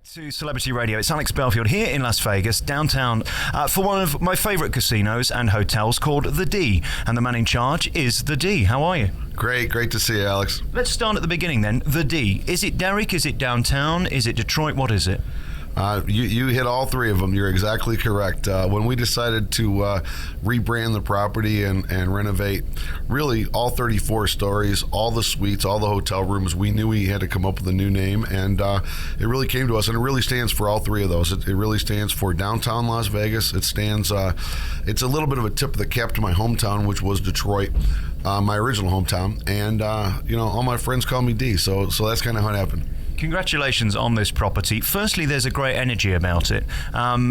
To Celebrity Radio, it's Alex Belfield here in Las Vegas, downtown, for one of my favourite casinos and hotels called The D. And the man in charge is The D. How are you? Great to see you, Alex. Let's start at the beginning then. The D. Is it Derek? Is it downtown? Is it Detroit? What is it? You hit all three of them. You're exactly correct. When we decided to rebrand the property and renovate really all 34 stories, all the suites, all the hotel rooms, we knew we had to come up with a new name, and it really came to us, and it really stands for all three of those. It really stands for downtown Las Vegas. It stands, it's a little bit of a tip of the cap to my hometown, which was Detroit, my original hometown, and all my friends call me D, so that's kind of how it happened. Congratulations on this property. Firstly, there's a great energy about it.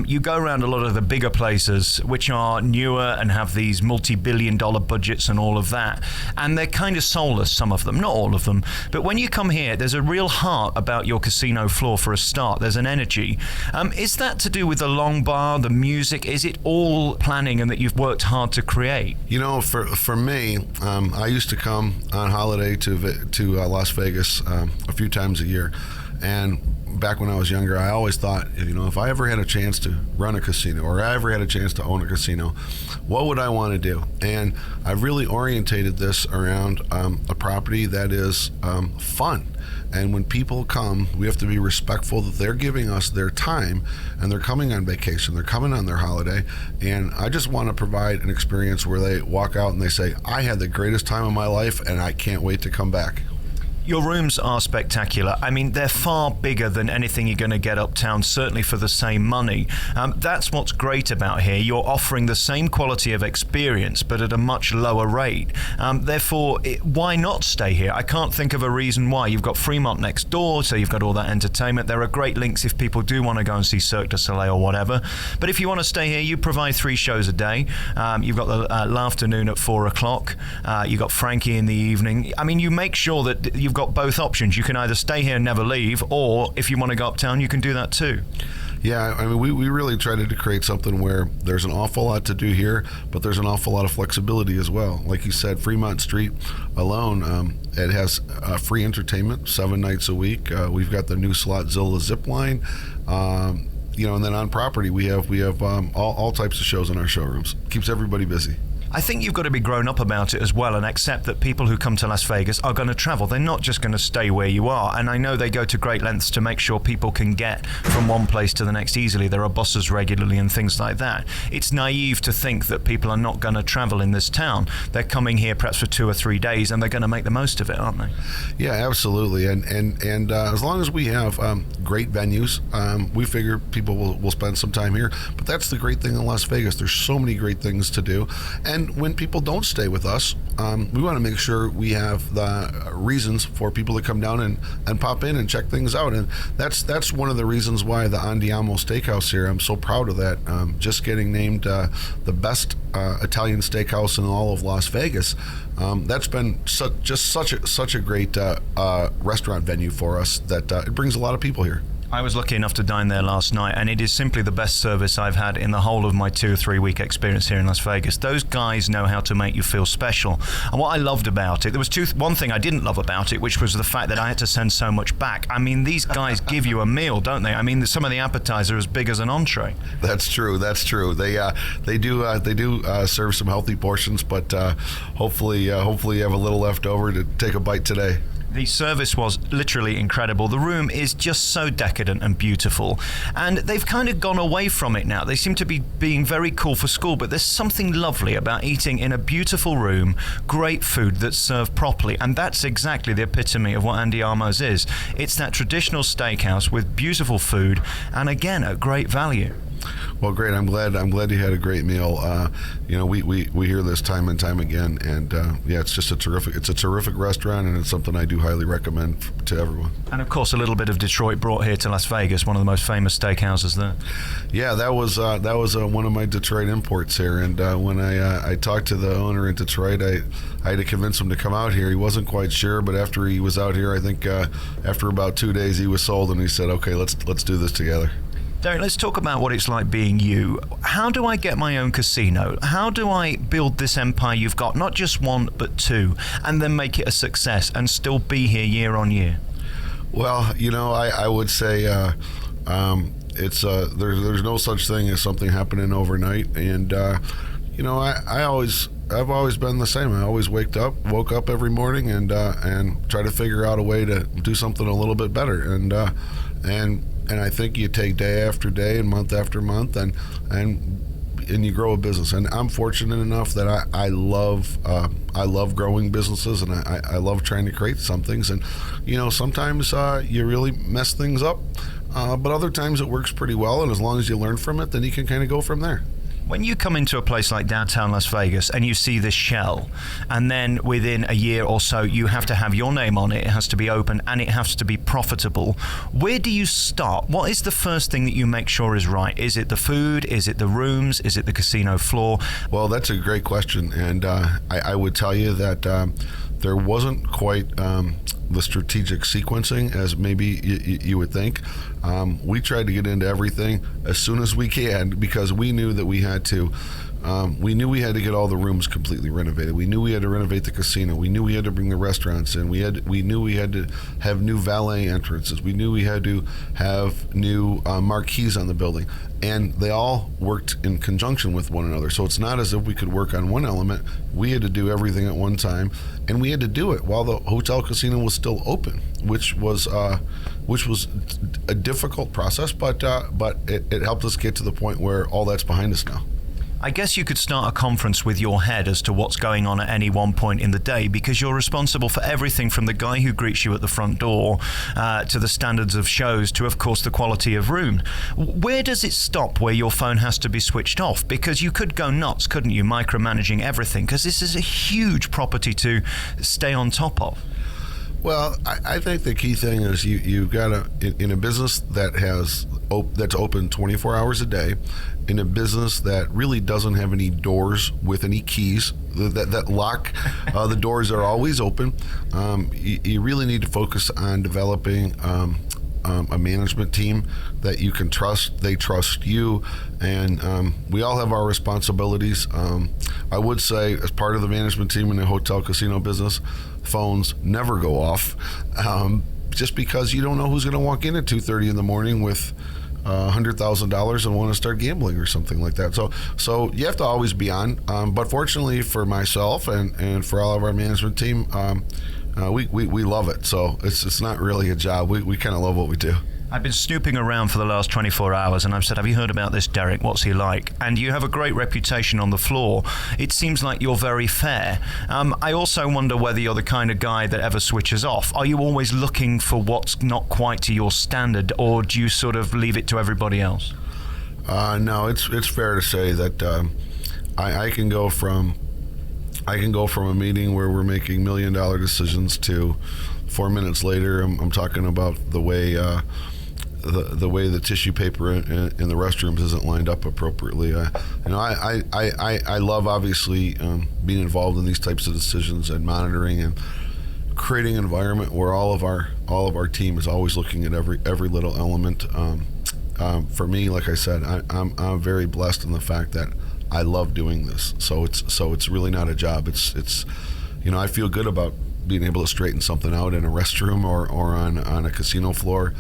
You go around a lot of the bigger places, which are newer and have these multi-billion-dollar budgets and all of that, and they're kind of soulless, some of them, not all of them. But when you come here, there's a real heart about your casino floor for a start. There's an energy. Is that to do with the long bar, the music? Is it all planning and that you've worked hard to create? You know, for me, I used to come on holiday to Las Vegas a few times a year. And back when I was younger, I always thought, if I ever had a chance to run a casino or I ever had a chance to own a casino, what would I want to do? And I've really orientated this around a property that is fun. And when people come, we have to be respectful that they're giving us their time and they're coming on vacation, they're coming on their holiday. And I just want to provide an experience where they walk out and they say, I had the greatest time of my life and I can't wait to come back. Your rooms are spectacular. I mean, they're far bigger than anything you're going to get uptown, certainly for the same money. That's what's great about here. You're offering the same quality of experience, but at a much lower rate. Therefore, why not stay here? I can't think of a reason why. You've got Fremont next door, so you've got all that entertainment. There are great links if people do want to go and see Cirque du Soleil or whatever. But if you want to stay here, you provide 3 shows a day. You've got the afternoon at 4 o'clock. You've got Frankie in the evening. I mean, you make sure that you've got both options. You can either stay here and never leave, or if you want to go uptown, you can do that too. Yeah, I mean, we really tried to create something where there's an awful lot to do here, but there's an awful lot of flexibility as well. Like you said, Fremont Street alone, it has free entertainment 7 nights a week. We've got the new Slotzilla zip line. And then on property, we have all types of shows in our showrooms. Keeps everybody busy. I think you've got to be grown up about it as well and accept that people who come to Las Vegas are going to travel. They're not just going to stay where you are. And I know they go to great lengths to make sure people can get from one place to the next easily. There are buses regularly and things like that. It's naive to think that people are not going to travel in this town. They're coming here perhaps for 2 or 3 days and they're going to make the most of it, aren't they? Yeah, absolutely. And as long as we have great venues, we figure people will spend some time here. But that's the great thing in Las Vegas. There's so many great things to do. And when people don't stay with us, we want to make sure we have the reasons for people to come down and pop in and check things out. And that's one of the reasons why the Andiamo Steakhouse here, I'm so proud of that. Just getting named the best Italian steakhouse in all of Las Vegas. That's been such a great restaurant venue for us that it brings a lot of people here. I was lucky enough to dine there last night, and it is simply the best service I've had in the whole of my 2 or 3 week experience here in Las Vegas. Those guys know how to make you feel special. And what I loved about it, there was one thing I didn't love about it, which was the fact that I had to send so much back. I mean, these guys give you a meal, don't they? I mean, some of the appetizers are as big as an entree. That's true. They do serve some healthy portions, but hopefully you have a little left over to take a bite today. The service was literally incredible. The room is just so decadent and beautiful. And they've kind of gone away from it now. They seem to be being very cool for school, but there's something lovely about eating in a beautiful room, great food that's served properly. And that's exactly the epitome of what Andiamo's is. It's that traditional steakhouse with beautiful food and, again, at great value. Well, great. I'm glad you had a great meal. We hear this time and time again, and it's just a terrific restaurant, and it's something I do highly recommend to everyone. And of course, a little bit of Detroit brought here to Las Vegas, one of the most famous steakhouses there. Yeah, that was one of my Detroit imports here, and when I talked to the owner in Detroit, I had to convince him to come out here. He wasn't quite sure, but after he was out here, I think after about 2 days, he was sold, and he said, "Okay, let's do this together." Derek, let's talk about what it's like being you. How do I get my own casino? How do I build this empire you've got, not just one, but 2, and then make it a success and still be here year on year? Well, I would say It's there's no such thing as something happening overnight, and I've always been the same. I always woke up every morning and try to figure out a way to do something a little bit better, and I think you take day after day and month after month, and you grow a business. And I'm fortunate enough that I love growing businesses, and I love trying to create some things. And sometimes you really mess things up, but other times it works pretty well. And as long as you learn from it, then you can kind of go from there. When you come into a place like downtown Las Vegas and you see this shell, and then within a year or so you have to have your name on it, it has to be open and it has to be profitable, where do you start? What is the first thing that you make sure is right? Is it the food? Is it the rooms? Is it the casino floor? Well, that's a great question, and I would tell you that there wasn't quite the strategic sequencing as maybe you would think. We tried to get into everything as soon as we can because we knew that we had to. We knew we had to get all the rooms completely renovated. We knew we had to renovate the casino. We knew we had to bring the restaurants in. We knew we had to have new valet entrances. We knew we had to have new marquees on the building. And they all worked in conjunction with one another. So it's not as if we could work on one element. We had to do everything at one time, and we had to do it while the hotel casino was still open, which was a difficult process, but it helped us get to the point where all that's behind us now. I guess you could start a conference with your head as to what's going on at any one point in the day, because you're responsible for everything from the guy who greets you at the front door to the standards of shows to, of course, the quality of room. Where does it stop where your phone has to be switched off? Because you could go nuts, couldn't you, micromanaging everything? Because this is a huge property to stay on top of. Well, I think the key thing is you've got to, in a business that's open 24 hours a day, in a business that really doesn't have any doors with any keys that lock, the doors are always open. You really need to focus on developing a management team that you can trust. They trust you, and we all have our responsibilities. I would say, as part of the management team in the hotel casino business, phones never go off, just because you don't know who's going to walk in at 2:30 in the morning with $100,000 and want to start gambling or something like that. So you have to always be on. But fortunately for myself and for all of our management team, we love it. So it's not really a job. We kind of love what we do. I've been snooping around for the last 24 hours and I've said, have you heard about this Derek? What's he like? And you have a great reputation on the floor. It seems like you're very fair. I also wonder whether you're the kind of guy that ever switches off. Are you always looking for what's not quite to your standard, or do you sort of leave it to everybody else? No, it's fair to say that I can go from a meeting where we're making $1 million decisions to 4 minutes later I'm talking about the way the tissue paper in the restrooms isn't lined up appropriately. I love obviously being involved in these types of decisions and monitoring and creating an environment where all of our team is always looking at every little element. For me, like I said, I'm very blessed in the fact that I love doing this. So it's really not a job. It's I feel good about being able to straighten something out in a restroom or on a casino floor,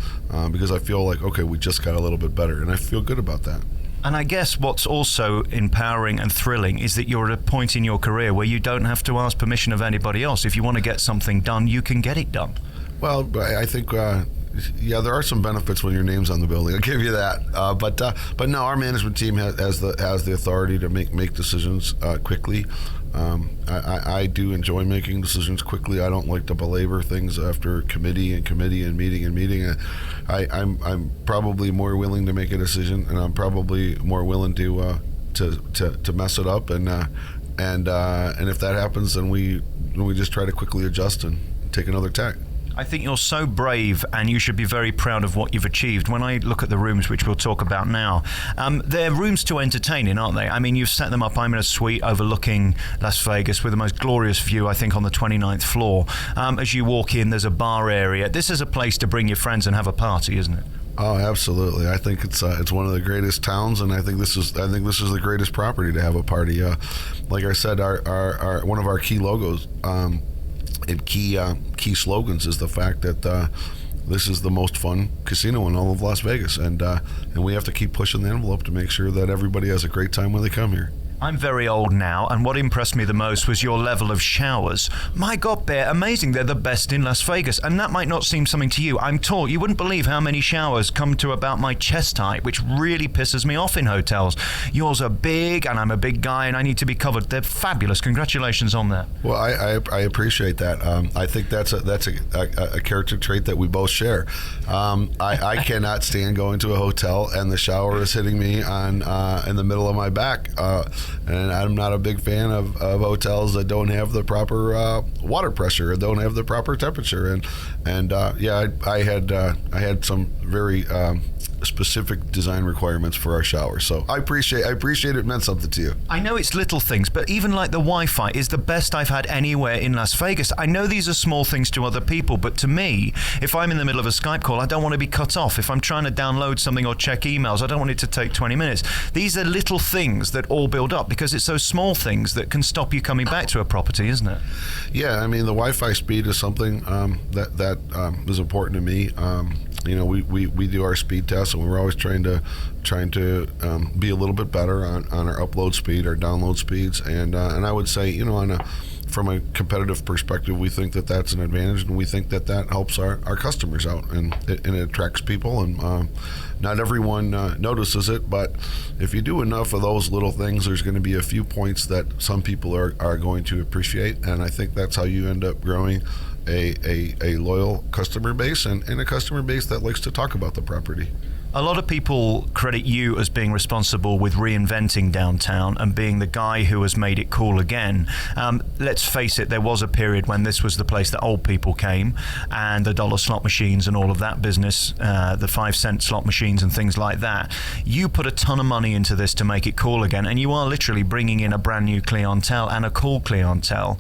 because I feel like, okay, we just got a little bit better, and I feel good about that. And I guess what's also empowering and thrilling is that you're at a point in your career where you don't have to ask permission of anybody else. If you want to get something done, you can get it done. Well, I think there are some benefits when your name's on the building. I'll give you that. But no, our management team has the authority to make decisions quickly. I do enjoy making decisions quickly. I don't like to belabor things after committee and meeting. I'm probably more willing to make a decision, and I'm probably more willing to mess it up. And if that happens, then we just try to quickly adjust and take another tack. I think you're so brave, and you should be very proud of what you've achieved. When I look at the rooms, which we'll talk about now, they're rooms to entertain in, aren't they? I mean, you've set them up. I'm in a suite overlooking Las Vegas with the most glorious view, I think, on the 29th floor. As you walk in, there's a bar area. This is a place to bring your friends and have a party, isn't it? Oh, absolutely. I think it's one of the greatest towns, and I think this is the greatest property to have a party. Like I said, our one of our key logos and key slogans is the fact that this is the most fun casino in all of Las Vegas, and we have to keep pushing the envelope to make sure that everybody has a great time when they come here. I'm very old now, and what impressed me the most was your level of showers. My God, they're amazing. They're the best in Las Vegas, and that might not seem something to you. I'm tall. You wouldn't believe how many showers come to about my chest height, which really pisses me off in hotels. Yours are big, and I'm a big guy, and I need to be covered. They're fabulous. Congratulations on that. Well, I appreciate that. I think that's a character trait that we both share. I cannot stand going to a hotel and the shower is hitting me on in the middle of my back. And I'm not a big fan of hotels that don't have the proper water pressure or don't have the proper temperature. I had some very specific design requirements for our showers. So I appreciate it meant something to you. I know it's little things, but even like the Wi-Fi is the best I've had anywhere in Las Vegas. I know these are small things to other people, but to me, if I'm in the middle of a Skype call, I don't want to be cut off. If I'm trying to download something or check emails, I don't want it to take 20 minutes. These are little things that all build up because it's those small things that can stop you coming back to a property, isn't it? Yeah, I mean, the Wi-Fi speed is something that is important to me. We do our speed tests, and we're always trying to be a little bit better on our upload speed, our download speeds, and I would say, from a competitive perspective, we think that that's an advantage, and we think that helps our customers out, and it attracts people, and not everyone notices it, but if you do enough of those little things, there's going to be a few points that some people are going to appreciate, and I think that's how you end up growing a loyal customer base and a customer base that likes to talk about the property. A lot of people credit you as being responsible with reinventing downtown and being the guy who has made it cool again. Let's face it, there was a period when this was the place that old people came, and the dollar slot machines and all of that business, the 5-cent slot machines and things like that. You put a ton of money into this to make it cool again, and you are literally bringing in a brand new clientele and a cool clientele.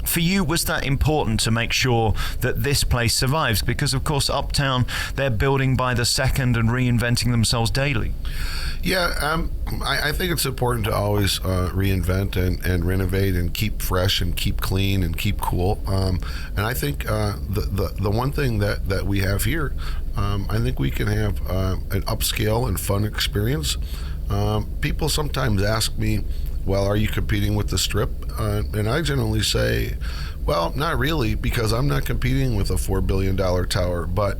For you, was that important to make sure that this place survives? Because, of course, Uptown, they're building by the second and reinventing themselves daily. Yeah, I think it's important to always reinvent and renovate and keep fresh and keep clean and keep cool. And I think the one thing that we have here, I think we can have an upscale and fun experience. People sometimes ask me, well, are you competing with the Strip? And I generally say, well, not really, because I'm not competing with a $4 billion tower, but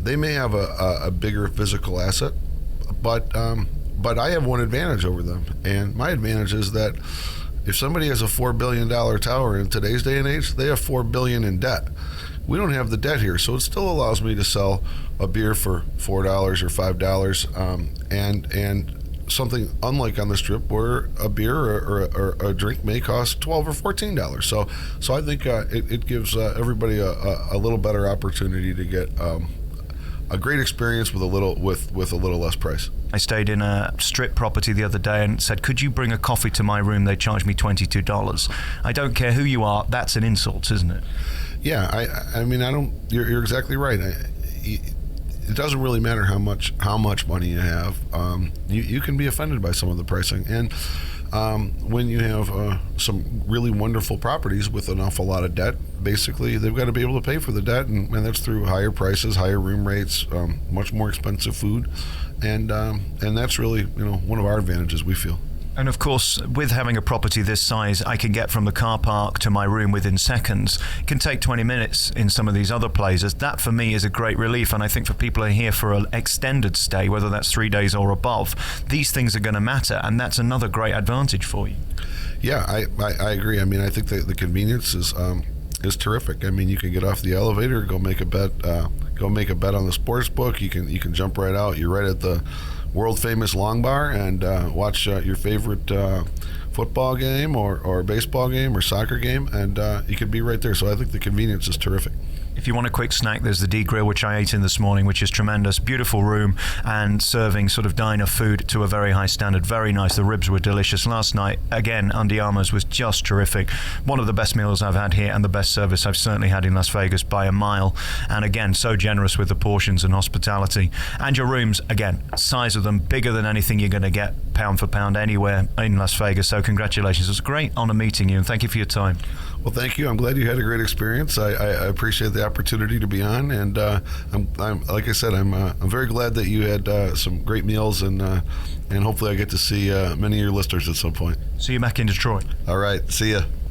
they may have a bigger physical asset, but I have one advantage over them, and my advantage is that if somebody has a $4 billion tower in today's day and age, they have $4 billion in debt. We don't have the debt here, so it still allows me to sell a beer for $4 or $5, and something unlike on the Strip where a beer or a drink may cost $12 or $14. So I think it gives everybody a little better opportunity to get a great experience with a little less price. I stayed in a Strip property the other day and said, could you bring a coffee to my room? They charged me $22. I don't care who you are, that's an insult, isn't it? Yeah, I mean, you're exactly right. It doesn't really matter how much money you have. You can be offended by some of the pricing, and when you have some really wonderful properties with an awful lot of debt, basically they've got to be able to pay for the debt, and that's through higher prices, higher room rates, much more expensive food, and that's really one of our advantages, we feel. And of course, with having a property this size, I can get from the car park to my room within seconds. It can take 20 minutes in some of these other places. That for me is a great relief. And I think for people who are here for an extended stay, whether that's 3 days or above, these things are going to matter. And that's another great advantage for you. Yeah, I agree. I mean, I think that the convenience is terrific. I mean, you can get off the elevator, go make a bet on the sports book. You can jump right out. You're right at the world famous Long Bar and watch your favorite football game or baseball game or soccer game, and you could be right there. So I think the convenience is terrific. If you want a quick snack, there's the D-Grill, which I ate in this morning, which is tremendous. Beautiful room and serving sort of diner food to a very high standard. Very nice. The ribs were delicious. Last night, again, Andy Armour's was just terrific. One of the best meals I've had here and the best service I've certainly had in Las Vegas by a mile. And again, so generous with the portions and hospitality. And your rooms, again, size of them, bigger than anything you're going to get pound for pound anywhere in Las Vegas. So congratulations. It was a great honor meeting you, and thank you for your time. Well, thank you. I'm glad you had a great experience. I appreciate the the opportunity to be on, and I'm like I said, I'm very glad that you had some great meals, and hopefully I get to see many of your listeners at some point. See you back in Detroit. All right, see ya.